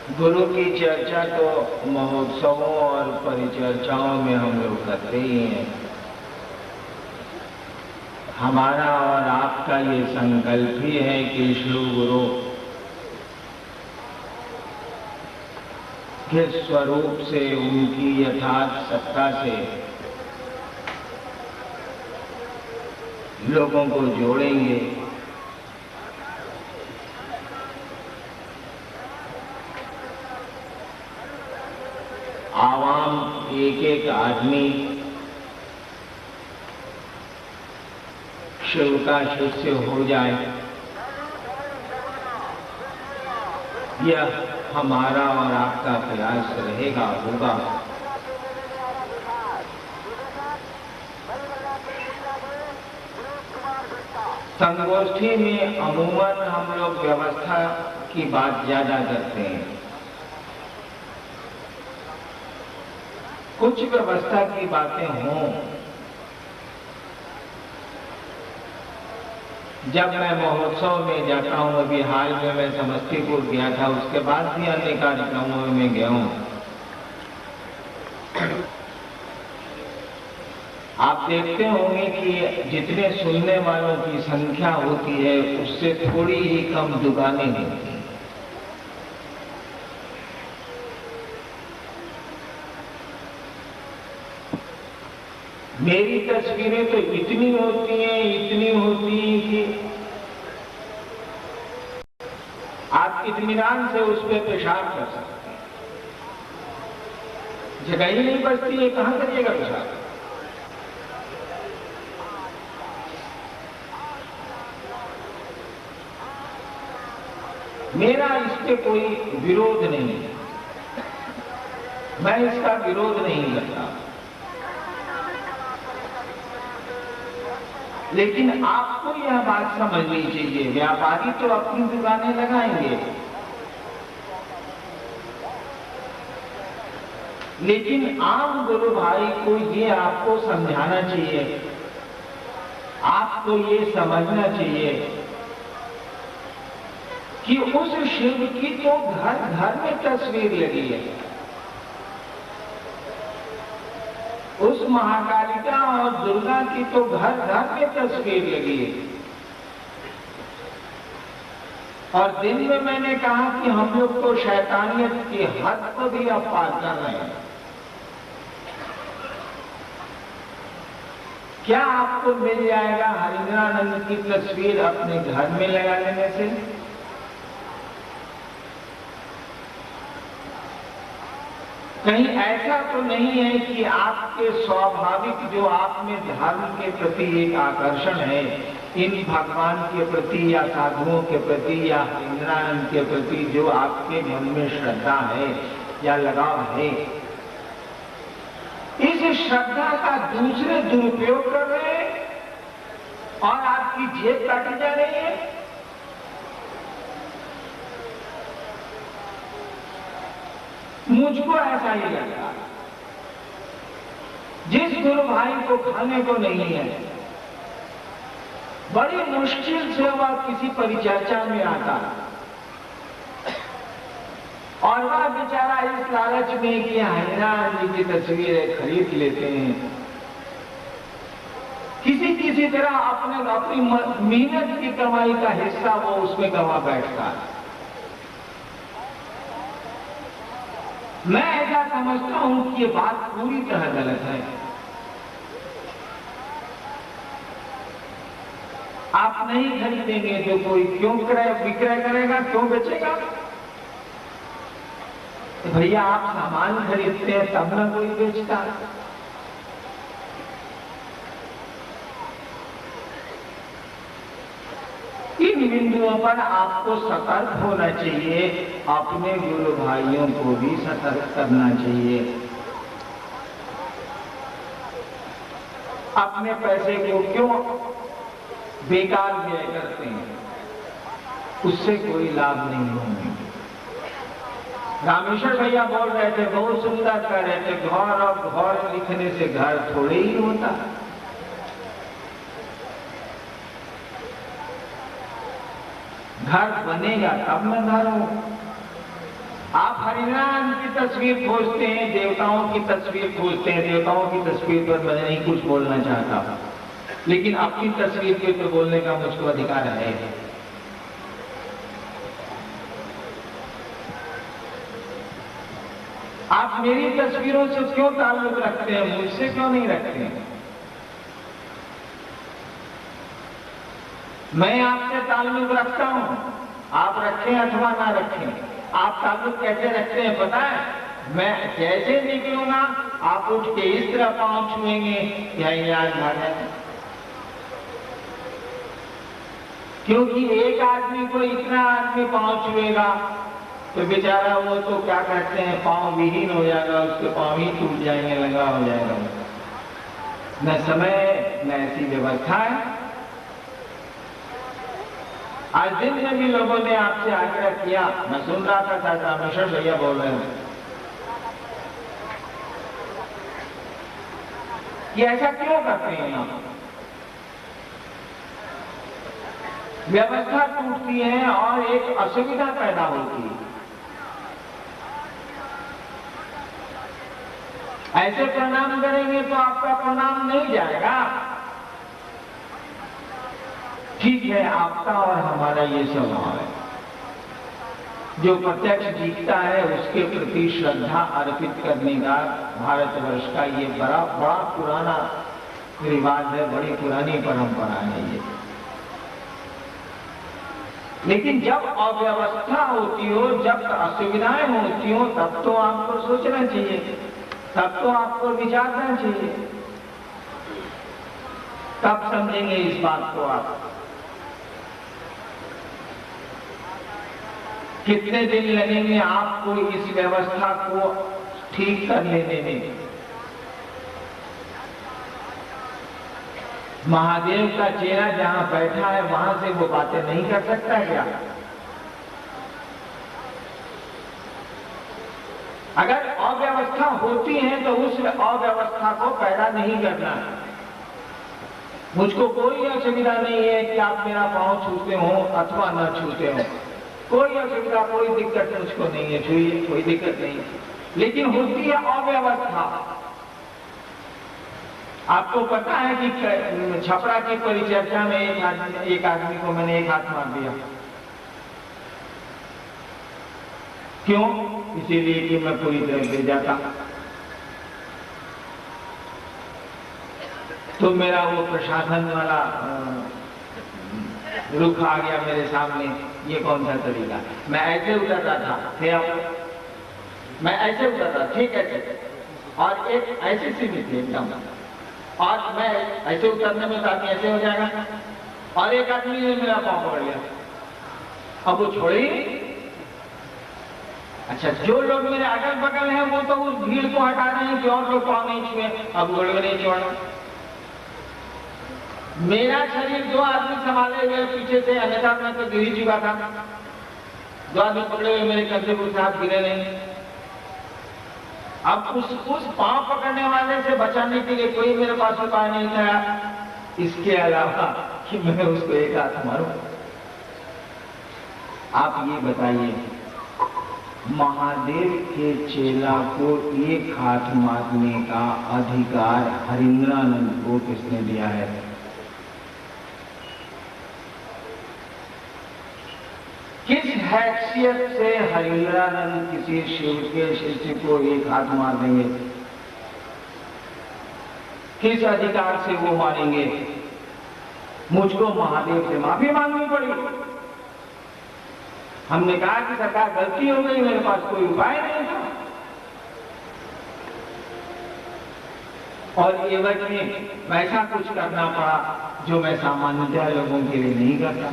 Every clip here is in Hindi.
गुरु की चर्चा तो महोत्सवों और परिचर्चाओं में हम लोग करते ही हैं। हमारा और आपका ये संकल्प ही है कि श्री गुरु के स्वरूप से, उनकी यथार्थ सत्ता से लोगों को जोड़ेंगे। आवाम, एक एक आदमी शिव का शिष्य हो जाए, यह हमारा और आपका प्रयास रहेगा, होगा। संगोष्ठी में अमूमन हम लोग व्यवस्था की बात ज्यादा करते हैं। कुछ व्यवस्था की बातें हों। जब मैं महोत्सव में जाता हूं, अभी हाल में मैं समस्तीपुर गया था, उसके बाद भी अन्य कार्यक्रमों में गया हूं। आप देखते होंगे कि जितने सुनने वालों की संख्या होती है उससे थोड़ी ही कम दुकानें होती हैं। मेरी तस्वीरें तो इतनी होती हैं कि आप इत्मीनान से उस पर पेशाब कर सकते हैं। जगह ही नहीं बचती है, कहां करिएगा पेशाब। मेरा इस पे कोई विरोध नहीं है, मैं इसका विरोध नहीं करता, लेकिन आपको यह बात समझनी चाहिए, व्यापारी तो अपनी दुकानें लगाएंगे, लेकिन आम गुरु भाई को ये आपको समझाना चाहिए, आपको ये समझना चाहिए कि उस शिव की तो घर घर में तस्वीर लगी है, उस महाकालिका और दुर्गा की तो घर घर में तस्वीर लगी है। और दिन में मैंने कहा कि हम लोग तो शैतानियत की हद को भी अब पार कर रहे हैं। क्या आपको मिल जाएगा हरिंद्रानंद की तस्वीर अपने घर में लगा लेने से? कहीं ऐसा तो नहीं है कि आपके स्वाभाविक जो आप में धर्म के प्रति एक आकर्षण है, इन भगवान के प्रति या साधुओं के प्रति या हरिंद्रानंद के प्रति जो आपके मन में श्रद्धा है या लगाव है, इस श्रद्धा का दूसरे दुरुपयोग कर रहे हैं और आपकी जेब काटी जा रही है? मुझको ऐसा ही लगता है। जिस गुरु भाई को खाने को नहीं है, बड़ी मुश्किल से वह किसी परिचर्चा में आता और वह बेचारा इस लालच में कि हरिनाथ जी की तस्वीरें खरीद लेते हैं, किसी तरह अपनी मेहनत की कमाई का हिस्सा वो उसमें गंवा बैठता है। मैं ऐसा समझता हूं कि ये बात पूरी तरह गलत है। आप नहीं खरीदेंगे तो कोई क्यों विक्रय करेगा, क्यों बेचेगा? तो भैया आप सामान खरीदते हैं तब ना कोई बेचता। इन बिंदुओं पर आपको सतर्क होना चाहिए, अपने गुरु भाइयों को भी सतर्क करना चाहिए। अपने पैसे को क्यों बेकार व्यय करते हैं, उससे कोई लाभ नहीं होंगे। रामेश्वर भैया बोल रहे थे, बहुत सुंदर कह रहे थे, घर और घर लिखने से घर थोड़े ही होता। घर बनेगा तब न घर हो। आप हरिनारायण की तस्वीर खोजते हैं, देवताओं की तस्वीर खोजते हैं, देवताओं की तस्वीर पर मैं नहीं कुछ बोलना चाहता, लेकिन अपनी तस्वीर के ऊपर बोलने का मुझको अधिकार है। आप मेरी तस्वीरों से क्यों ताल्लुक रखते हैं, मुझसे क्यों नहीं रखते हैं? मैं आपसे ताल्लुक रखता हूं, आप रखें अथवा ना रखें। आप ताल्लुक कैसे रखते हैं पता है? मैं जैसे निकलूंगा आप उठ के इस तरह पांव छुएंगे, यही याद भागा। क्योंकि एक आदमी को इतना आदमी पांव छुएगा तो बेचारा वो तो क्या कहते हैं, पांव विहीन हो जाएगा, उसके पांव ही टूट जाएंगे, लंगड़ा हो जाएगा। न समय न ऐसी व्यवस्था है। आज दिन में भी लोगों ने आपसे आग्रह किया, मैं सुन रहा था, चाचा रामेश्वर भैया बोल रहे हैं कि ऐसा क्यों करते हैं आप? व्यवस्था टूटती है और एक असुविधा पैदा होती है। ऐसे प्रणाम करेंगे तो आपका प्रणाम नहीं जाएगा। ठीक है, आपका और हमारा ये स्वभाव है, जो प्रत्यक्ष दिखता है उसके प्रति श्रद्धा अर्पित करने का भारतवर्ष का ये बड़ा पुराना रिवाज है, बड़ी पुरानी परंपरा है ये। लेकिन जब अव्यवस्था होती हो, जब असुविधाएं होती हो, तब तो आपको सोचना चाहिए, तब तो आपको विचारना चाहिए, तब समझेंगे इस बात को आप। कितने दिन लगेंगे आपको इस व्यवस्था को ठीक कर लेने में? महादेव का चेहरा जहां बैठा है वहां से वो बातें नहीं कर सकता क्या? अगर अव्यवस्था होती है तो उस अव्यवस्था को पैदा नहीं करना है। मुझको कोई असुविधा नहीं है कि आप मेरा पांव छूते हो अथवा न छूते हो, कोई असुविधा, कोई दिक्कत मुझको नहीं है, छुइए, कोई दिक्कत नहीं है। लेकिन होती है अव्यवस्था। आपको पता है कि छपरा की परिचर्चा में एक आदमी को मैंने एक हाथ मार दिया। क्यों? इसीलिए कि मैं पूरी तरह गिर जाता। तो मेरा वो प्रशासन वाला रुख आ गया मेरे सामने, ये कौन सा तरीका? मैं ऐसे उतरता था, मैं ऐसे उतरता, ठीक है, और एक ऐसी सीधी थी एकदम, और मैं ऐसे उतरने में आदमी ऐसे हो जाएगा, और एक आदमी ने मेरा पांव पकड़ लिया। अब वो छोड़ी। अच्छा, जो लोग मेरे अगल बगल हैं वो तो उस भीड़ को हटा रहे हैं कि और लोग पांव नहीं छुए, अब गोड़ नहीं छोड़ना। मेरा शरीर दो आदमी संभाले हुए पीछे से, अन्यथा मैं तो गिर ही चुका था। दो आदमी पकड़े हुए मेरे कंधे पर, साथ गिरे नहीं। अब उस पांव पकड़ने वाले से बचाने के लिए कोई मेरे पास उपाय नहीं था इसके अलावा कि मैं उसको एक हाथ मारूं। आप ये बताइए, महादेव के चेला को एक हाथ मारने का अधिकार हरिंद्रानंद को किसने दिया है? किस हैसियत से हरिंद्रानंद किसी शिव के शिष्य को एक हाथ मार देंगे? किस अधिकार से वो मारेंगे? मुझको महादेव से माफी मांगनी पड़ी। हमने कहा कि सरकार गलती हो गई, मेरे पास कोई उपाय नहीं था, और एवज में वैसा कुछ करना पड़ा जो मैं सामान्यतः लोगों के लिए नहीं करता।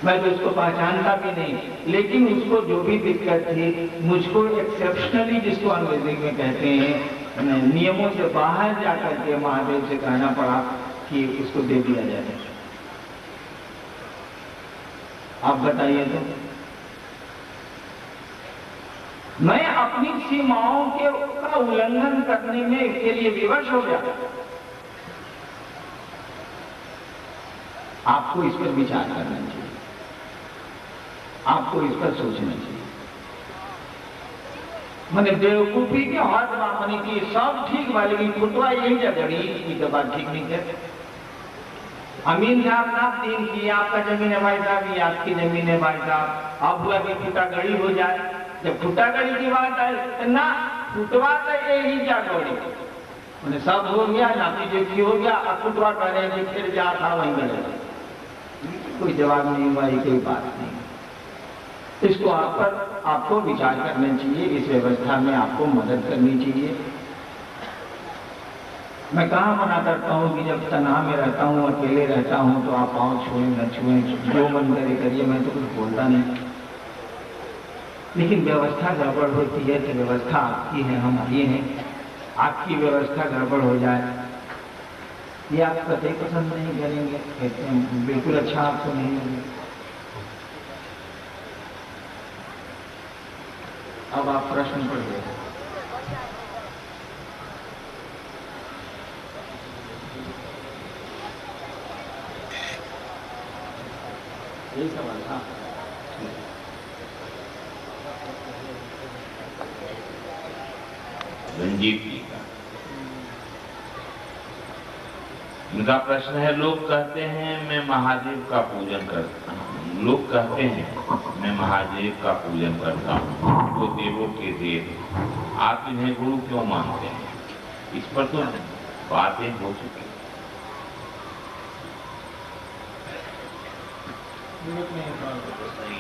मैं तो उसको पहचानता भी नहीं, लेकिन उसको जो भी दिक्कत थी, मुझको एक्सेप्शनली, जिसको अंग्रेजी में कहते हैं, नियमों से बाहर जाकर के महादेव से कहना पड़ा कि उसको दे दिया जाए। आप बताइए तो। मैं अपनी सीमाओं का उल्लंघन करने में के लिए विवश हो गया। आपको इस पर विचार करना चाहिए। आपको इस पर सोचना चाहिए। मैंने बेवकूफी के हद मानी कि सब ठीक बा, लेकिन फुटवा यही जगड़ी की तो बात ठीक नहीं है। अमीन साहब नाप दिन की आपका जमीन है भाई साहब, ये आपकी जमीन है भाई साहब, अब हुआ कि फुटागड़ी हो जाए। जब फुटागड़ी की बात है ना, फुटवा तो यही जगड़ी मैंने सब हो गया, नाती जोखी हो गया, अब फुटवा करेंगे फिर जा था वहीं करेंगे, कोई जवाब नहीं हुआ, ये कोई बात नहीं। इसको आपको विचार करना चाहिए, इस व्यवस्था में आपको मदद करनी चाहिए। मैं कहाँ मना करता हूँ कि जब तनाव में रहता हूँ, अकेले रहता हूँ, तो आप पाँव छुएं न छुएं, जो मन करे करिए, मैं तो कुछ बोलता नहीं। लेकिन व्यवस्था गड़बड़ होती है तो व्यवस्था आपकी है, हमारी है। आपकी व्यवस्था गड़बड़ हो जाए ये आप कतई पसंद नहीं करेंगे, कहते हैं बिल्कुल अच्छा आपको नहीं लगेगा। अब आप प्रश्न पढ़िए। यही सवाल था। रंजीत जी का इनका प्रश्न है, लोग कहते हैं मैं महादेव का पूजन करता हूँ, लोग कहते हैं मैं महादेव का पूजन करता हूँ, वो देवों के देव, आप इन्हें गुरु क्यों मानते हैं? इस पर तो बातें हो चुकी,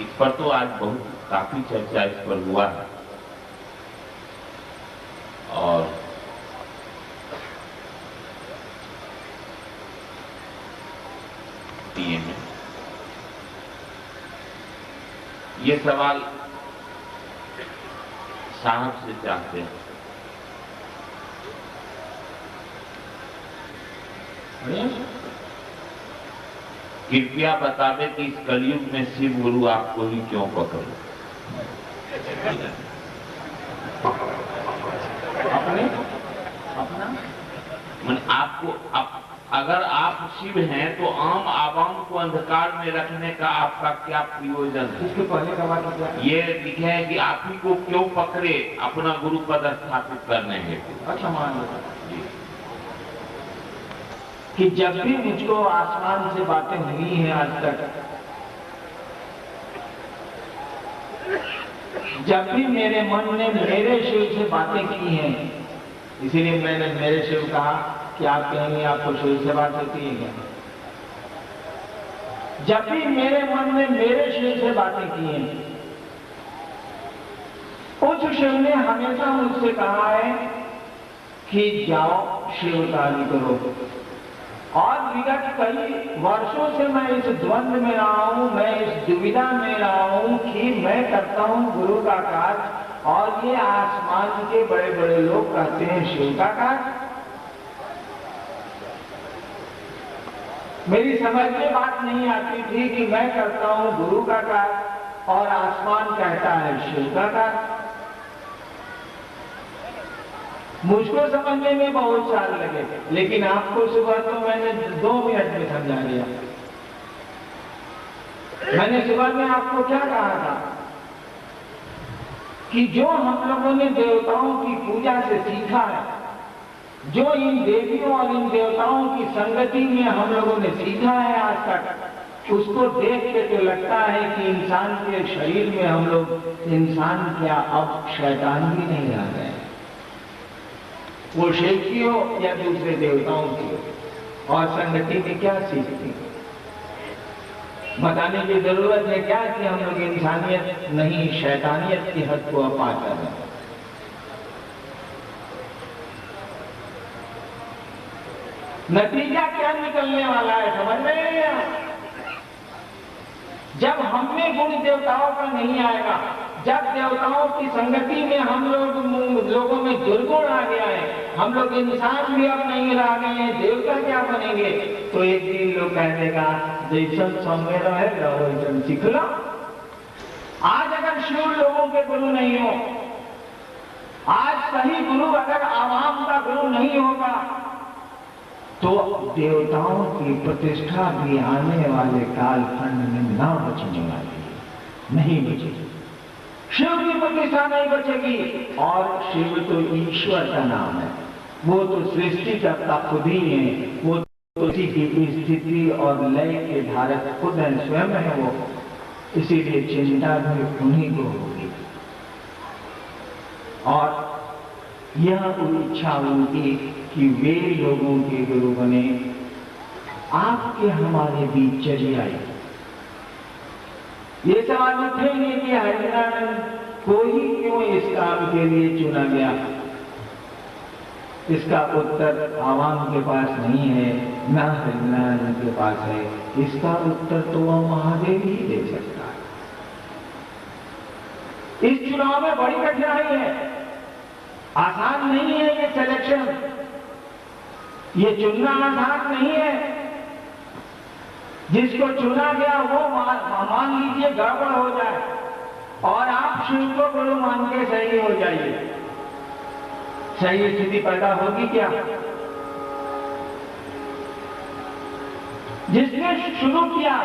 इस पर तो आज बहुत काफी चर्चा इस पर हुआ है। और ये सवाल साहब से चाहते हैं। कृपया बतावे कि इस कलयुग में शिव गुरु आपको ही क्यों पकड़े? अपना आपको अगर आप शिव हैं तो आम आवाम को अंधकार में रखने का आपका क्या प्रयोजन है? इसके पहले का बात क्या है? ये लिखे है कि आप ही को क्यों पकड़े अपना गुरु पद स्थापित करने हेतु। अच्छा मान लो कि जब भी मुझको आसमान से बातें हुई हैं आज तक, जब भी मेरे मन ने मेरे शिव से बातें की हैं, इसीलिए मैंने मेरे शिव कहा कि आप कहेंगे आपको शिव से बात होती है क्या? जब भी मेरे मन ने मेरे शिव से बातें की हैं, उस शिव ने हमेशा मुझसे कहा है कि जाओ शिव कार्य करो। और विगत कई वर्षों से मैं इस द्वंद्व में रहा हूं, मैं इस दुविधा में रहा हूं कि मैं करता हूं गुरु का कार्य और ये आसमान के बड़े बड़े लोग कहते हैं शिव का कार्य। मेरी समझ में बात नहीं आती थी कि मैं करता हूं गुरु का कार्य और आसमान कहता है शिव का कार्य। मुझको समझने में बहुत साल लगे, लेकिन आपको सुबह तो मैंने 2 मिनट में समझा दिया। मैंने सुबह में आपको क्या कहा था कि जो हम लोगों ने देवताओं की पूजा से सीखा है, जो इन देवियों और इन देवताओं की संगति में हम लोगों ने सीखा है आज तक, उसको देख के तो लगता है कि इंसान के शरीर में हम लोग इंसान क्या अब शैतान भी नहीं रह गए, वो शिव की हो या दूसरे देवताओं की हो। और संगति में क्या सीखती, बताने की जरूरत है क्या कि हम लोग इंसानियत नहीं शैतानियत की हद को अपा कर रहे हैं। नतीजा क्या निकलने वाला है समझ में नहीं आया? जब हम में गुण देवताओं का नहीं आएगा, जब देवताओं की संगति में हम लोगों में दुर्गुण आ गया है, हम लोग इंसान भी अब नहीं रह गए हैं, देवता क्या बनेंगे? तो एक दिन लोग कह देगा जैसन सौम्य रहे वैसन सीख लो। आज अगर शिव लोगों के गुरु नहीं हो, आज सही गुरु अगर आवाम का गुरु नहीं होगा, तो देवताओं की प्रतिष्ठा भी आने वाले कालखंड में न बचने वाली है। नहीं बचेगी, शिव की प्रतिष्ठा नहीं बचेगी। और शिव तो ईश्वर का नाम है, वो तो सृष्टि का खुद ही है, वो तो उसी की स्थिति और लय के धारक खुद है, स्वयं है वो। इसीलिए चिंता भी उन्हीं को होगी। और यह इच्छा उनकी कि वे लोगों के गुरु बने, आपके हमारे बीच चली आई। ये सवाल उठेंगे कि हरिनारायण को ही क्यों इस काम के लिए चुना गया। इसका उत्तर आवाम के पास नहीं है, न हरिनारायण के पास है। इसका उत्तर तो वह महादेव ही दे सकता है। इस चुनाव में बड़ी कठिनाई है, आसान नहीं है ये सिलेक्शन, ये चुनना आसान नहीं है। जिसको चुना गया वो मान लीजिए गड़बड़ हो जाए और आप शिव को गुरु मान के सही हो जाइए, सही स्थिति पैदा होगी क्या? जिसने शुरू किया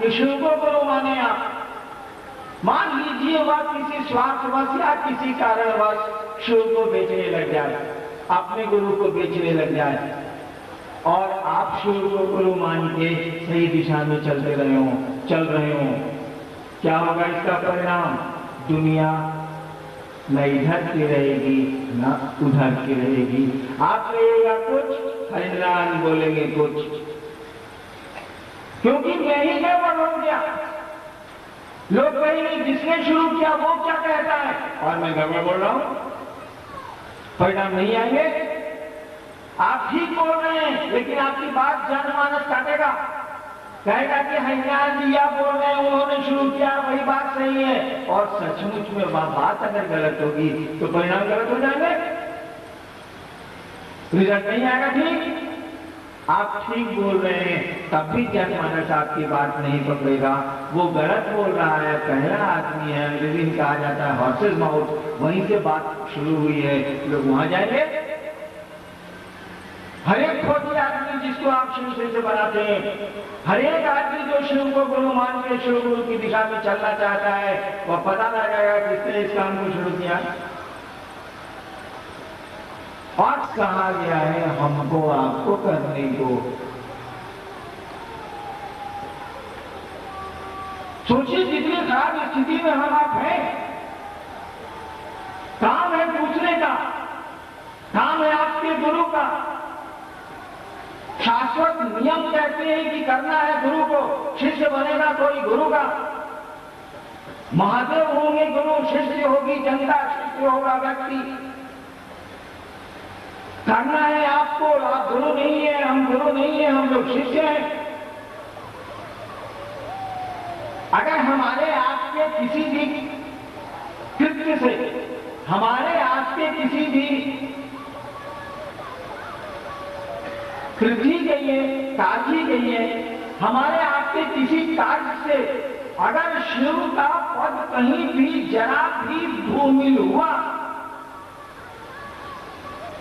कि शिव को गुरु माने आप, मान लीजिए वह किसी स्वार्थवश या किसी कारणवश शिव को बेचने लग जाए, अपने गुरु को बेचने लग जाए, और आप शिव को गुरु मान के सही दिशा में चल रहे हो, क्या होगा इसका परिणाम? दुनिया न इधर की रहेगी न उधर की रहेगी। आप कहिएगा कुछ, हरिनारायण बोलेंगे कुछ, क्योंकि मैं ही गड़बड़ हो गया। लोग कहेंगे जिसने शुरू किया वो क्या कहता है और मैं गड़बड़ बोल रहा हूं, परिणाम नहीं आएंगे। आप ठीक बोल रहे हैं, लेकिन आपकी बात जनमानस काटेगा, कहेगा कि हरिनारायण जी आप बोल रहे हैं, उन्होंने शुरू किया, वही बात सही है। और सचमुच में वह बात अगर गलत होगी तो परिणाम गलत हो जाएंगे, रिजल्ट नहीं आएगा ठीक। आप ठीक बोल रहे हैं तब भी जनमानस आपकी बात नहीं पकड़ेगा, वो गलत बोल रहा है, पहला आदमी है, अंग्रेजी में कहा जाता है हॉर्सेस माउथ, वहीं से बात शुरू हुई है, लोग वहां जाएंगे। हर एक खोटी आदमी जिसको आप शिव से बनाते हैं, हर एक आदमी जो शिव को गुरु मान के शिव गुरु की दिशा में चलना चाहता है, वह पता लगाएगा किसने इस काम को शुरू किया। और कहा गया है हमको आपको करने को। सोचिए जितनी खराब स्थिति में हम आप हैं, काम है दूसरे का, काम है आपके गुरु का। शाश्वत नियम कहते हैं कि करना है गुरु को, शिष्य बनेगा कोई गुरु का। महादेव होंगे गुरु, शिष्य होगी जनता, शिष्य होगा व्यक्ति। करना है आपको, आप गुरु नहीं है, हम गुरु नहीं है, हम लोग शिष्य हैं। अगर हमारे आपके किसी भी कृत्य से, हमारे आपके किसी भी कृति गई है, काजी गई है, हमारे आपके किसी कार्य से अगर शिव का पद कहीं भी जरा भी धूमिल हुआ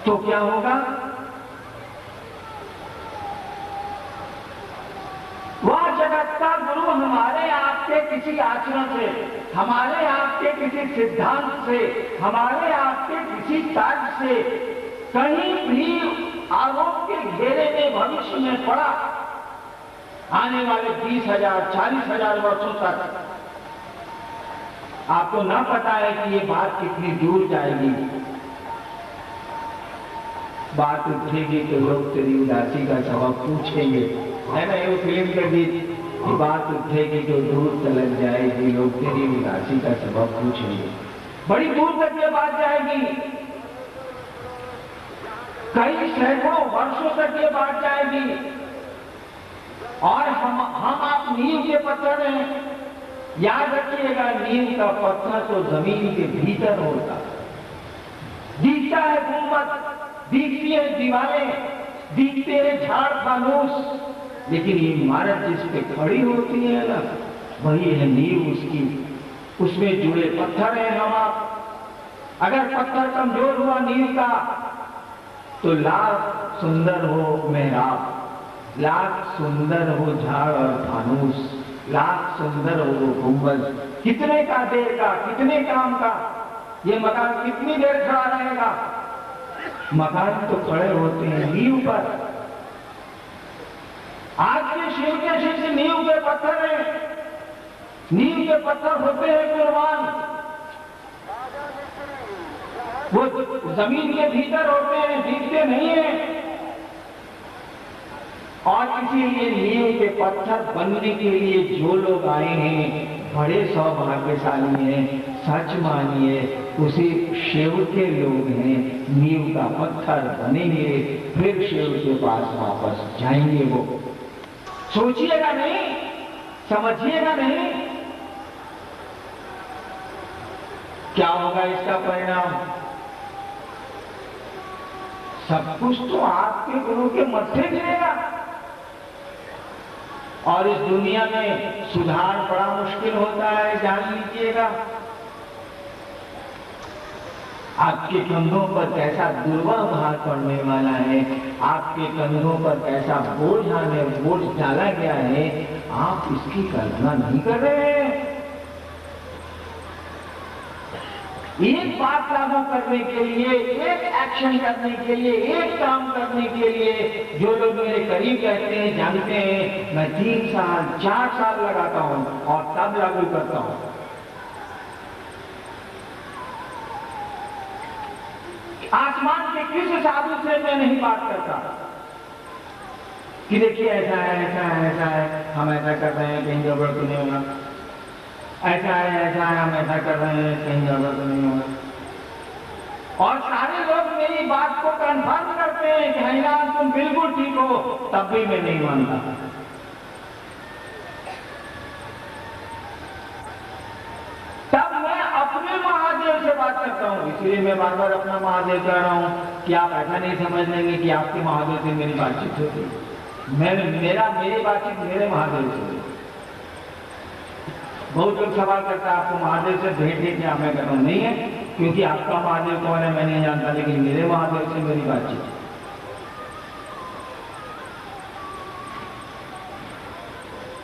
तो क्या होगा? वह जगत का गुरु हमारे आपके किसी आचरण से, हमारे आपके किसी सिद्धांत से, हमारे आपके किसी कार्य से कहीं भी आरोप के घेरे में भविष्य में पड़ा, आने वाले 20,000 40,000 वर्षों तक आपको न पता है कि ये बात कितनी दूर जाएगी। बात उठेगी तो लोग तेरी उदासी का सबब पूछेंगे, है ना? ये फिल्म के बीच बात उठेगी तो दूर तलक जाएगी, लोग तेरी उदासी का सबब पूछेंगे, बड़ी दूर तक ये बात जाएगी, कई सैकड़ों वर्षों तक ये बात जाएगी। और हम आप नींव के पत्थर हैं, याद रखिएगा नींव का पत्थर तो जमीन के भीतर होता, दिखता है गुंबद, दिखती है दीवारें, दिखते हैं झाड़ फानूस, लेकिन इमारत जिस पे खड़ी होती है ना, वही है नींव उसकी, उसमें जुड़े पत्थर हैं हम आप। अगर पत्थर कमजोर हुआ नींव का तो लाख सुंदर हो मेहराब, लाख सुंदर हो झाड़ और फानूस, लाख सुंदर हो वो गुंबद, कितने का देर का, कितने काम का, ये मकान कितनी देर खड़ा रहेगा। मकान तो खड़े होते हैं नींव पर। आज के शिव के शिष्य नींव के पत्थर हैं, नींव के पत्थर होते हैं कुर्बान, वो जमीन के भीतर होते हैं, दिखते नहीं है। और इसीलिए नींव के पत्थर बनने के लिए जो लोग आए हैं बड़े सौभाग्यशाली हैं। सच मानिए उसी शिव के लोग हैं, नींव का पत्थर बनेंगे, फिर शिव के पास वापस जाएंगे। वो सोचिएगा नहीं, समझिएगा नहीं, क्या होगा इसका परिणाम। सब कुछ तो आपके गुरु के मत्थे गिरेगा। और इस दुनिया में सुधार बड़ा मुश्किल होता है, जान लीजिएगा। आपके कंधों पर कैसा दुर्वा भार पड़ने वाला है, आपके कंधों पर कैसा बोझ डाला गया है, आप इसकी कल्पना नहीं कर रहे हैं। एक बात लागू करने के लिए, एक एक्शन करने के लिए, एक काम करने के लिए जो लोग मेरे करीब रहते हैं, जानते हैं, मैं 3 साल 4 साल लगाता हूं और तब लागू करता हूं। आसमान के किसी साधु से मैं नहीं बात करता कि देखिए ऐसा है, ऐसा है, ऐसा है, हम ऐसा कर रहे हैं, कहीं गड़बड़ तो नहीं होगा, ऐसा है, हम ऐसा कर रहे हैं, कहीं गड़बड़ तो नहीं होगा। और सारे लोग मेरी बात को कंफर्म करते हैं कि हरिनाम तुम बिल्कुल ठीक हो, तब भी मैं नहीं मानता। तब मैं अपने महादेव से बात करता हूं। इसलिए मैं बार बार अपना महादेव कह रहा हूं कि आप ऐसा नहीं समझ लेंगे कि आपके महादेव से मेरी बातचीत होती। मेरी बातचीत मेरे महादेव से। बहुत लोग सवाल करता है आपको महादेव से भेंट है क्या? मैं कह रहा हूं नहीं है, क्योंकि आपका महादेव कौन है मैं नहीं जानता, लेकिन मेरे महादेव से मेरी बातचीत है।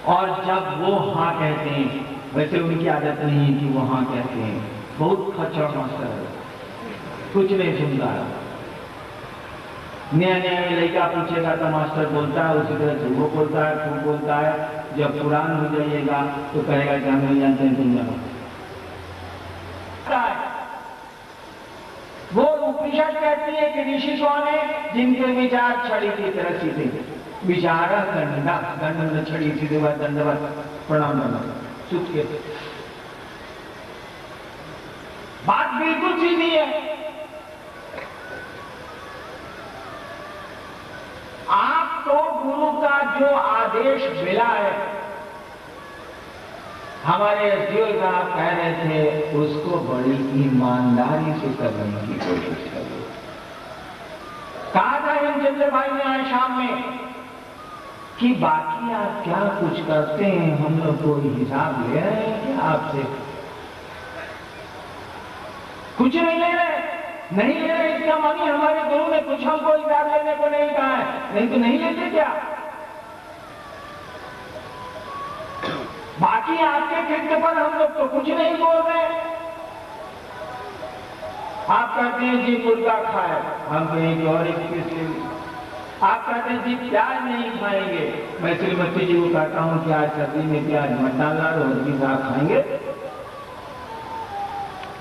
और जब वो हाँ कहते हैं, वैसे उनकी आदत नहीं है कि वो हाँ कहते हैं, बहुत खच्चर मास्टर है, कुछ नहीं सुनता है। नया नया लड़का पूछेगा तो मास्टर बोलता है, उसी तरह से वो बोलता है, खूब बोलता है। जब पुरान हो जाइएगा तो कहेगा कि हम नहीं जानते हैं, तुम जानो। वो उपनिषद कहती है कि ऋषि कौन है? जिनके विचार छड़ी की तरह सीधे, विचार दंड छड़ी सीधे हुआ, दंडवत प्रणाम करना, सुख के। बात बिल्कुल सीधी है। आपको गुरु का जो आदेश मिला है, हमारे एसडीओ साहब कह रहे थे, उसको बड़ी ईमानदारी से करने की कोशिश करो। कहा था हेमचंद्र भाई ने आज शाम में कि बाकी आप क्या कुछ करते हैं, हम लोग कोई हिसाब ले रहे हैं क्या आपसे? कुछ नहीं ले रहे, नहीं ले रहे। इसका मानी हमारे गुरु ने कुछ हमको हिसाब लेने को नहीं कहा है, नहीं तो नहीं लेते क्या? बाकी आपके कृत्य पर हम लोग तो कुछ नहीं बोल रहे। आप कहते हैं जी मुर्गा खाए, हम कहेंगे और एक पीस ले। आप कहते हैं जी प्याज नहीं खाएंगे, मैं श्रीमती जी को कहता हूं कि आज सर्दी में प्याज मत डालना, रोज की साग खाएंगे।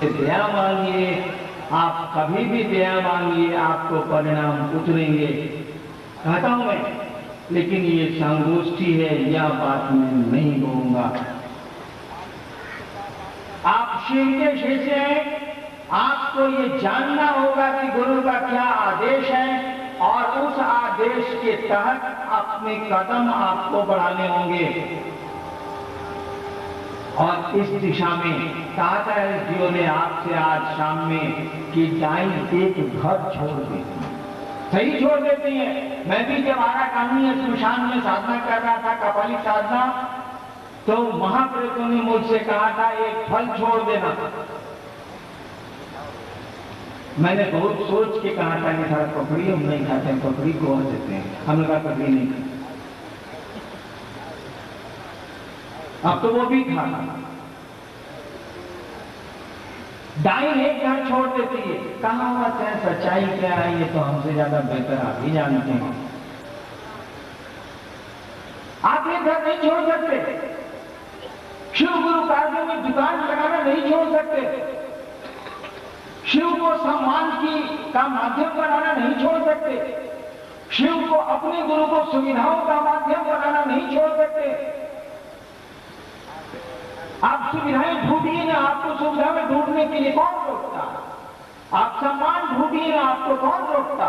दया मांगिए, आप कभी भी दया मांगिए, आपको परिणाम उतरेंगे, कहता हूं मैं। लेकिन ये संगोष्ठी है, यह बात मैं नहीं कहूंगा। आप शिव के शिष्य हैं, आपको ये जानना होगा कि गुरु का क्या आदेश है, और उस आदेश के तहत अपने कदम आपको बढ़ाने होंगे। और इस दिशा में कहा था एसडीओ ने आपसे आज शाम में कि डाइन एक घर छोड़ देती है, सही छोड़ देती है। मैं भी जब आराकानी स्मशान में साधना कर रहा था, कपालिक साधना, तो महाप्रेतों ने मुझसे कहा था एक फल छोड़ देना। मैंने बहुत सोच के कहा था कि सारा पकड़ी हम नहीं खाते हैं, पकड़ी को देते हैं, हम लोग पकड़ी नहीं खाते। अब तो वो भी था। दाई एक घर छोड़ देती है, कहावत है, सच्चाई क्या है ये तो हमसे ज्यादा बेहतर आप ही जानते हैं। आप ये घर नहीं छोड़ सकते, शिव गुरु कार्यों में दुकान लगाना नहीं छोड़ सकते, शिव को सम्मान का माध्यम बनाना नहीं छोड़ सकते, शिव को अपने गुरु को सुविधाओं का माध्यम बनाना नहीं छोड़ सकते। आप सुविधाएं ढूंढिए ना, आपको सुविधा में ढूंढने के लिए कौन रोकता? आप सम्मान ढूंढिए ना, आपको कौन रोकता?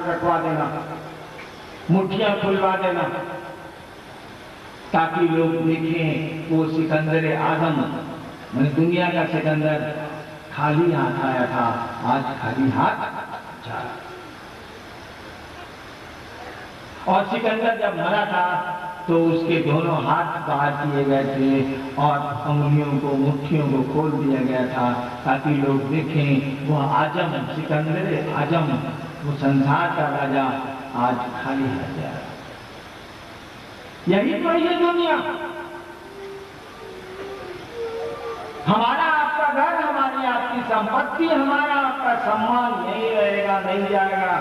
रखवा देना, मुठियां खुलवा देना, ताकि लोग देखें वो सिकंदर आजम, मैंने दुनिया का सिकंदर खाली हाथ आया था, आज खाली हाथ जा रहा। और सिकंदर जब मरा था तो उसके दोनों हाथ बाहर किए गए थे और उंगलियों को, मुट्ठियों को खोल दिया गया था, ताकि लोग देखें वो आजम, सिकंदर आजम, वो संसार का राजा आज खाली हाथ जा रहा। यही तो है ये दुनिया। हमारा आपका घर, हमारी आपकी संपत्ति, हमारा आपका सम्मान यही रहेगा, नहीं जाएगा।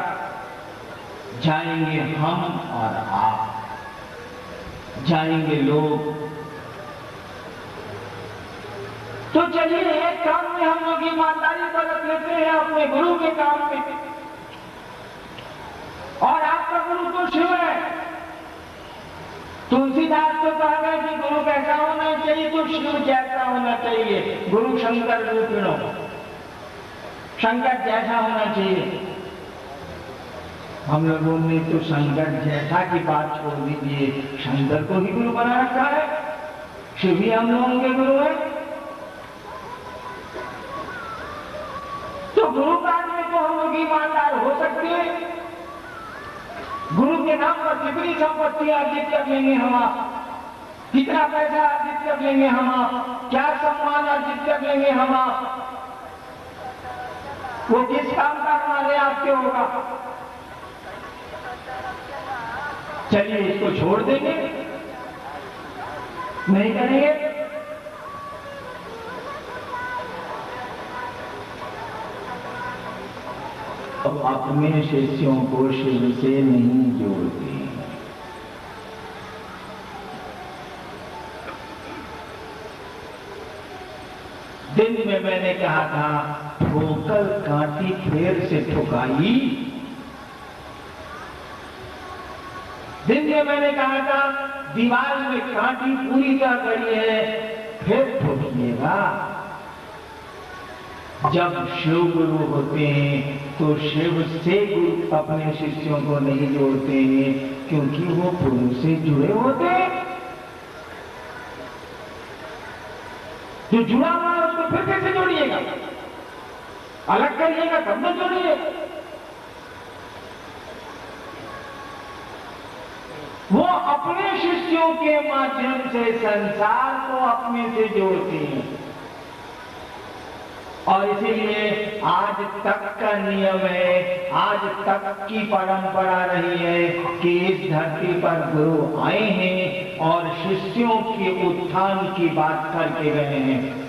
जाएंगे हम और आप, जाएंगे लोग। तो चलिए एक काम में हम लोग ईमानदारी बरत लेते हैं, अपने गुरु के काम में। और आपका गुरु तो शिव है। तुलसीदास तो कहा गया कि गुरु कैसा होना चाहिए, तो शिव जैसा होना चाहिए। गुरु शंकर रूपिणो, शंकर जैसा होना चाहिए। हम लोगों ने तो शंकर जैसा की बात छोड़ दीजिए, शंकर को ही गुरु बना रखा है। शिव ही हम लोगों के गुरु है। तो गुरु काल में तो हम लोग ईमानदार हो सकते हैं। गुरु के नाम पर कितनी संपत्ति अर्जित कर लेंगे हम आप, कितना पैसा अर्जित कर लेंगे हम आप, क्या सम्मान अर्जित कर लेंगे हम आप, वो जिस काम का हमारे आपके होगा। चलिए इसको छोड़ देंगे, नहीं करेंगे। तो अपने शिष्यों को शिव से नहीं जोड़ते। दिन में मैंने कहा था, ठोकर कांटी फेर से ठुकाई। दिन में मैंने कहा था, दीवार में कांटी पूरी तरह गई है, फिर ठोकिएगा। जब शिव गुरु होते हैं तो शिव से गुरु अपने शिष्यों को नहीं जोड़ते हैं, क्योंकि वो गुरु से जुड़े होते हैं। जो जुड़ा हुआ है उसको फिर कैसे जोड़िएगा? अलग करिएगा तब तो जोड़िएगा। वो अपने शिष्यों के माध्यम से संसार को अपने से जोड़ते हैं। और इसीलिए आज तक का नियम है, आज तक की परंपरा रही है कि इस धरती पर गुरु आए हैं और शिष्यों के उत्थान की बात करके गए हैं।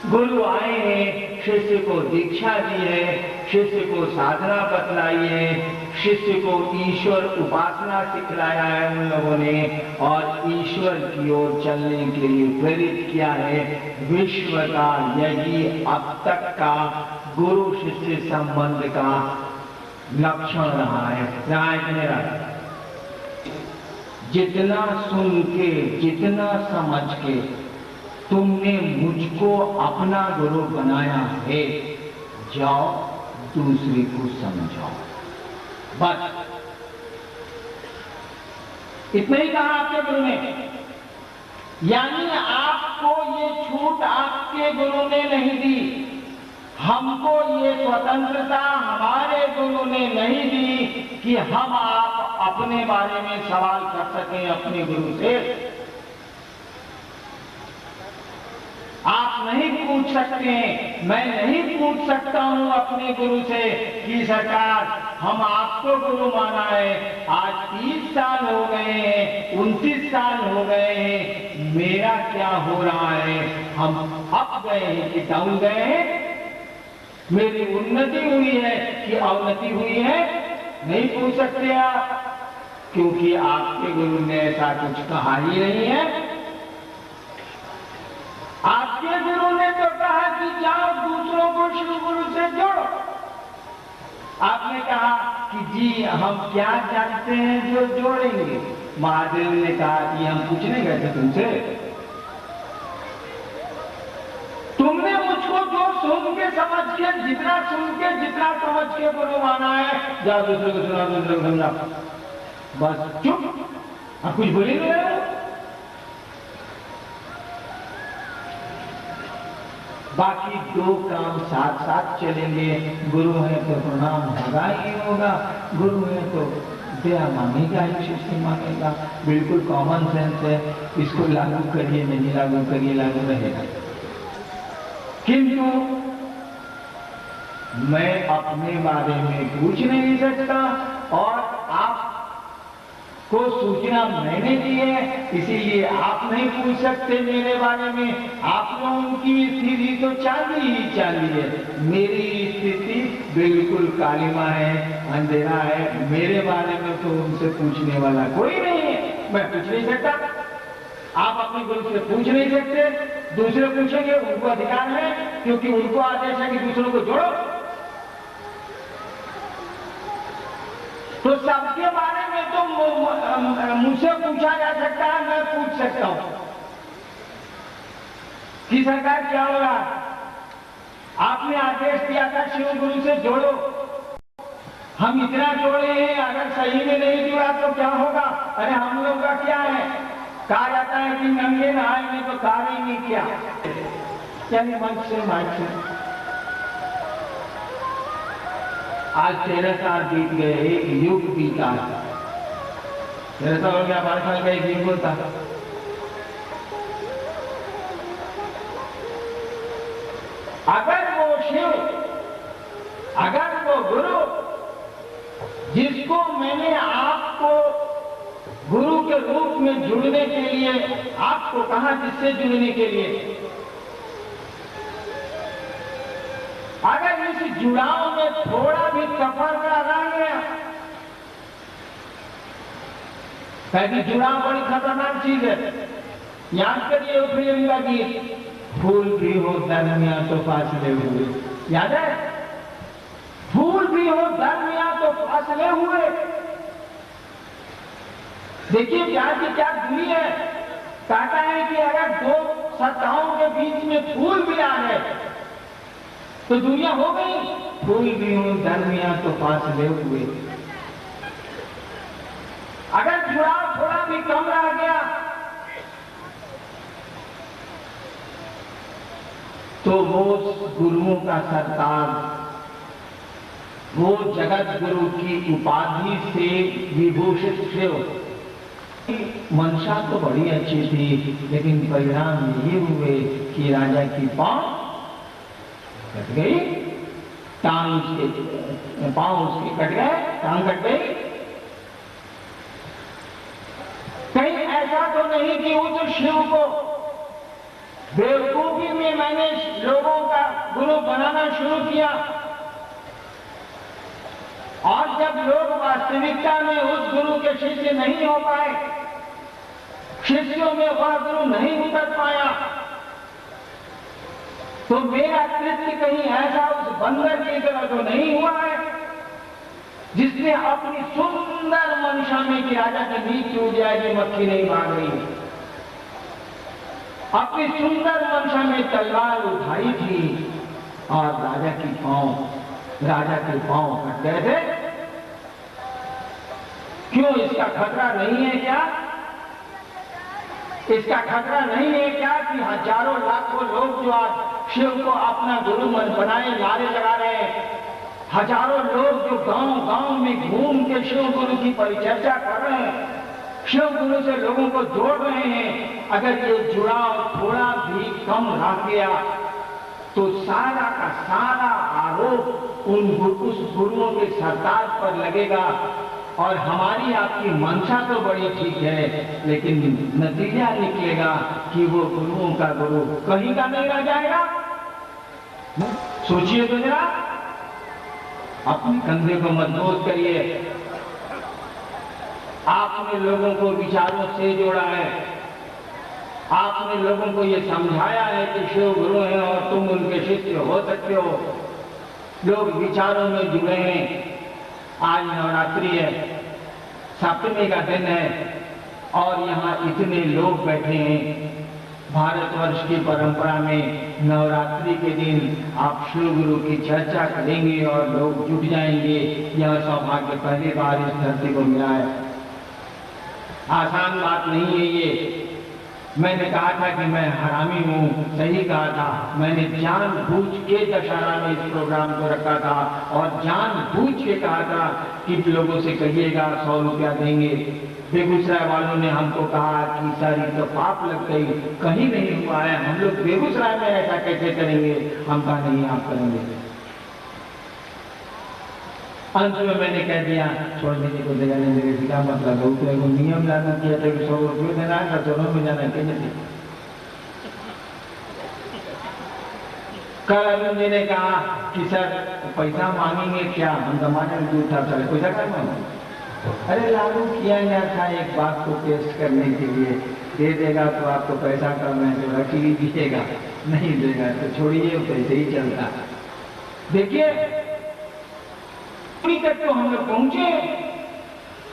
गुरु आए हैं, शिष्य को दीक्षा दी है, शिष्य को साधना बतलाई है, शिष्य को ईश्वर उपासना सिखलाया है उन लोगों ने, और ईश्वर की ओर चलने के लिए प्रेरित किया है। विश्व का यही अब तक का गुरु शिष्य संबंध का लक्षण रहा है। मेरा जितना सुन के, जितना समझ के तुमने मुझको अपना गुरु बनाया है, जाओ दूसरे को समझाओ। बस इतना ही कहा आपके गुरु ने। यानी आपको ये छूट आपके गुरु ने नहीं दी, हमको ये स्वतंत्रता हमारे गुरु ने नहीं दी कि हम आप अपने बारे में सवाल कर सकें अपने गुरु से। आप नहीं पूछ सकते हैं। मैं नहीं पूछ सकता हूं अपने गुरु से कि सरकार हम आपको गुरु माना है, आज 30 साल हो गए हैं, 29 साल हो गए हैं, मेरा क्या हो रहा है, हम अप गए हैं कि डाउन गए हैं, मेरी उन्नति हुई है कि अवनति हुई है, नहीं पूछ सकते आप, क्योंकि आपके गुरु ने ऐसा कुछ कहा ही नहीं है। आपके गुरु ने तो कहा कि जाओ दूसरों को शिव गुरु से जोड़ो। आपने कहा कि जी हम क्या जानते हैं जो जोड़ेंगे। महादेव ने कहा कि हम पूछने गए थे तुमसे, तुमने मुझको जो सुन के समझ के, जितना सुन के जितना समझ के गुरु माना है, जाओ दूसरे को सुना, दूसरे को समझा, बस चुप, अब कुछ बोल ही नहीं रहे। बाकी दो काम साथ साथ चलेंगे। गुरु है तो प्रणाम होगा ही होगा, गुरु है तो दया मांगेगा ही, शिष्य मांगेगा। बिल्कुल कॉमन सेंस है, इसको लागू करिए, नहीं लागू करिए, लागू रहेगा। किंतु मैं अपने बारे में पूछ नहीं सकता और आपको सूचना मैंने दी है, इसीलिए आप नहीं पूछ सकते मेरे बारे में। आप लोगों की स्थिति तो चांदी ही चांदी है, मेरी स्थिति बिल्कुल कालिमा है, अंधेरा है। मेरे बारे में तो उनसे पूछने वाला कोई नहीं है, मैं पूछ नहीं सकता। आप अपने गुरु से पूछ नहीं सकते, दूसरे पूछेंगे, उनको अधिकार है, क्योंकि उनको आदेश है कि दूसरों को जोड़ो। तो सबके बारे में तो मुझसे पूछा जा सकता है, मैं पूछ सकता हूं कि सरकार क्या होगा, आपने आदेश दिया था शिव गुरु से जोड़ो, हम इतना जोड़े हैं, अगर सही में नहीं जुड़ा तो क्या होगा। अरे हम लोग का क्या है, कहा जाता है कि नंगे नहाएंगे तो कार्य ही नहीं किया, यानी मंच से माइक से। आज 13 साल बीत गए, एक युग बीता। 13 साल हो गया, 12 साल का एक युग होता। अगर वो शिव, अगर वो गुरु जिसको मैंने आपको गुरु के रूप में जुड़ने के लिए आपको कहा, जिससे जुड़ने के लिए, अगर इस जुड़ाव में थोड़ा भी तफरका रह गया, पहले जुड़ाव बड़ी खतरनाक चीज है। याद करिए वो फिल्म का गीत, फूल भी हो दरमिया तो फासले हुए, याद है? फूल भी हो दरमिया तो फासले हुए। देखिए प्यार की क्या दूरी है। कहता है कि अगर दो सत्ताओं के बीच में फूल भी आ गए तो दुनिया हो गई। फूल भी हो दरमिया तो फासले हुए। अगर जुड़ाव थोड़ा भी कम रह गया तो वो गुरुओं का सरताज, वो जगत गुरु की उपाधि से विभूषित शिव। मंशा तो बड़ी अच्छी थी, लेकिन परिणाम ये हुए कि राजा की पांव कट गई, टांग उसके, पांव उसके कट गए, टांग कट गई। कहीं ऐसा तो नहीं कि उस शिव को बेवकूफी में मैंने लोगों का गुरु बनाना शुरू किया और जब लोग वास्तविकता में उस गुरु के शिष्य नहीं हो पाए, शिष्यों में वह गुरु नहीं उतर पाया, तो मेरा कृत्य कहीं ऐसा उस बंदर की तरह तो नहीं हुआ है जिसने अपनी सुंदर मंशा में कि राजा की नींद टूट जाएगी, मक्खी नहीं भाग रही, अपनी सुंदर मंशा में तलवार उठाई थी और राजा के पांव कट गए थे। क्यों? इसका खतरा नहीं है क्या? इसका खतरा नहीं है क्या कि हजारों लाखों लोग जो आज शिव को अपना गुरु बनाए नारे लगा रहे हैं, हजारों लोग जो गांव-गांव में घूम के शिव गुरु की परिचर्चा कर रहे हैं, शिव गुरु से लोगों को जोड़ रहे हैं, अगर ये जुड़ाव थोड़ा भी कम रह गया तो सारा का सारा आरोप उस गुरुओं के सरताज पर लगेगा। और हमारी आपकी मंशा तो बड़ी ठीक है, लेकिन नतीजा निकलेगा कि वो गुरुओं का गुरु कहीं का नहीं रह जाएगा। सोचिए तो जरा, अपने कंधे को मजबूत करिए। आपने लोगों को विचारों से जोड़ा है, आपने लोगों को ये समझाया है कि शिव गुरु हैं और तुम उनके शिष्य हो सकते हो। लोग विचारों में जुड़े हैं। आज नवरात्रि है, सप्तमी का दिन है और यहाँ इतने लोग बैठे हैं। भारतवर्ष की परंपरा में नवरात्रि के दिन आप शिव गुरु की चर्चा करेंगे और लोग जुट जाएंगे। यह सौभाग्य पहली बार इस धरती को मिला है। आसान बात नहीं है ये। मैंने कहा था कि मैं हरामी हूँ, सही कहा था। मैंने जानबूझ के दशहरा में इस प्रोग्राम को रखा था और जानबूझ के कहा था कि लोगों से कहिएगा 100 रुपया देंगे। बेगूसराय वालों ने हमको कहा कि सर ये तो पाप लग गई, कहीं नहीं हुआ है, हम लोग बेगूसराय में ऐसा कैसे करेंगे। हम कहा नहीं, आप करेंगे। अंत में मैंने कह दिया छोड़ दीजिए, को देगा नहीं देगा, क्या मतलब है। तो एगो नियम लागू किया था कि 100 रुपये देना है, दोनों में जाना है। कैसे कल अर्जुन जी ने कहा कि सर पैसा मांगेंगे क्या, हम जमाने में दूर था, चले पैसा क्या मांगे। अरे लागू किया गया था एक बात को टेस्ट करने के लिए, दे देगा तो आपको पैसा कम है तो रख लीजिएगा, नहीं देगा तो छोड़िए, पैसे ही चलता। देखिए तक तो हम लोग पहुंचे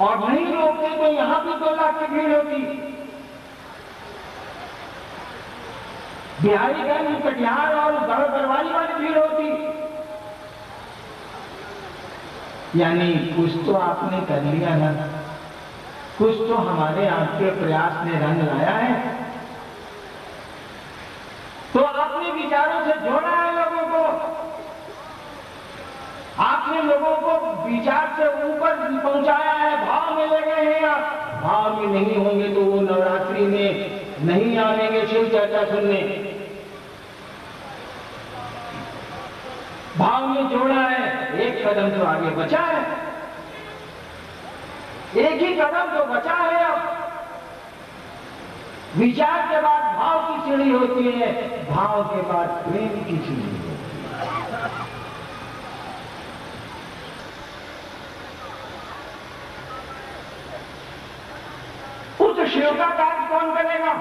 और नहीं रोकते तो यहां भी 2 लाख की भीड़ होती। बिहारीगंज, कटिहार और बरवाली वाली भीड़ होती। यानी कुछ तो आपने कर लिया ना, कुछ तो हमारे आपके प्रयास ने रंग लाया है। तो आपने विचारों से जोड़ा है लोगों को, आपने लोगों को विचार से ऊपर पहुंचाया है। भाव में लगे हैं आप, भाव में नहीं होंगे तो वो नवरात्रि में नहीं आएंगे शिव चर्चा सुनने। भाव में जोड़ा है, एक कदम तो आगे बचा है, एक ही कदम तो बचा है। अब विचार के बाद भाव की सीढ़ी होती है, भाव के बाद प्रेम की सीढ़ी होती है। उस शिव का कार्य कौन करेगा।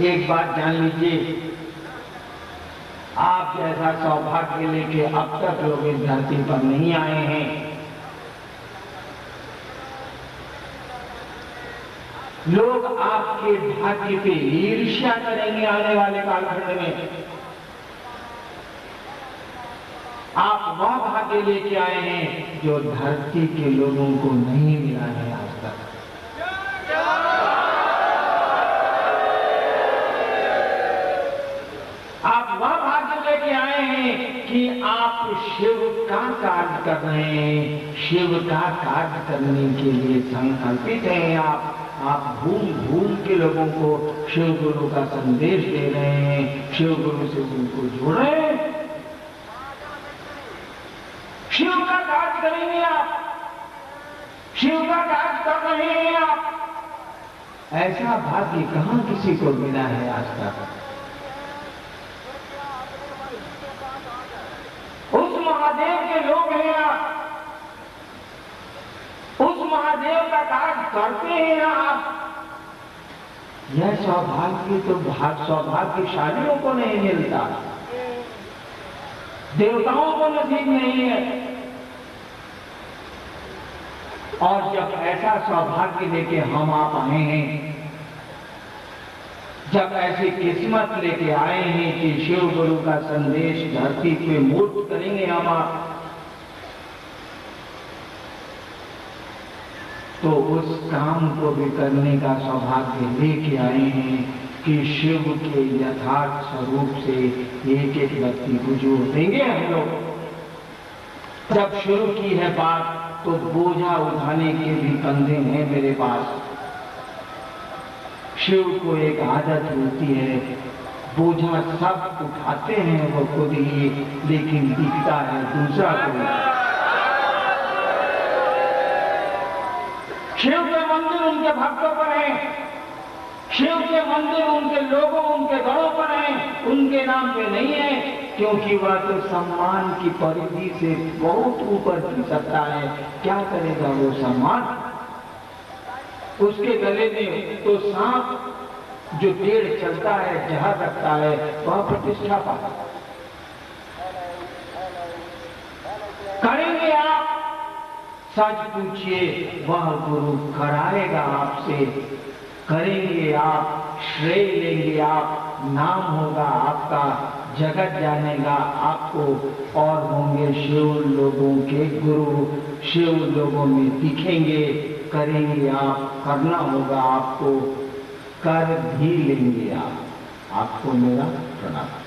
एक बात जान लीजिए, आप जैसा सौभाग्य लेके अब तक लोग इस धरती पर नहीं आए हैं। लोग आपके भाग्य पे ईर्ष्या करेंगे आने वाले कालखंड में। आप वह भाग्य लेके आए हैं जो धरती के लोगों को नहीं मिला है आज तक। आप वह भाग्य लेके आए हैं कि आप शिव का कार्य कर रहे हैं, शिव का कार्य करने के लिए संकल्पित हैं। आप घूम घूम के लोगों को शिव गुरु का संदेश दे रहे हैं, शिव गुरु से उनको जोड़ रहे हैं। शिव का कार्य करेंगे आप, शिव का कार्य कर रहे हैं आप। ऐसा भाग्य कहां किसी को मिला है आज तक। उस महादेव के लोग हैं आप, उस महादेव का कार्य करते हैं आप। यह सौभाग्य तो सौभाग्यशालियों को नहीं मिलता, देवताओं को नसीब नहीं है। और जब ऐसा सौभाग्य लेके हम आप आए हैं, जब ऐसी किस्मत लेके आए हैं कि शिव गुरु का संदेश धरती पे मूर्त करेंगे हम आप, तो उस काम को भी करने का सौभाग्य लेके आए हैं कि शिव के यथार्थ स्वरूप से एक एक व्यक्ति को जोड़ देंगे हम लोग। जब शुरू की है बात तो बोझा उठाने के भी कंधे हैं मेरे पास। शिव को एक आदत होती है, बोझा सब उठाते हैं वो खुद ही, लेकिन दिखता है दूसरा कोई। शिव के मंदिर उनके भक्तों पर हैं, शिव के मंदिर उनके लोगों, उनके घरों पर हैं, उनके नाम पे नहीं है, क्योंकि वह तो सम्मान की परिधि से बहुत ऊपर की सत्ता है। क्या करेगा वो सम्मान? उसके गले में तो सांप जो डेढ़ चलता है, जहर रखता है, वह प्रतिष्ठा पाता। करेंगे आप, सच पूछिए, वह गुरु कराएगा आपसे। करेंगे आप, श्रेय लेंगे आप, नाम होगा आपका, जगत जानेगा आपको, और होंगे शिव लोगों के गुरु, शिव लोगों में दिखेंगे। करेंगे आप, करना होगा आपको, कर भी लेंगे आप। आपको मेरा प्रणाम।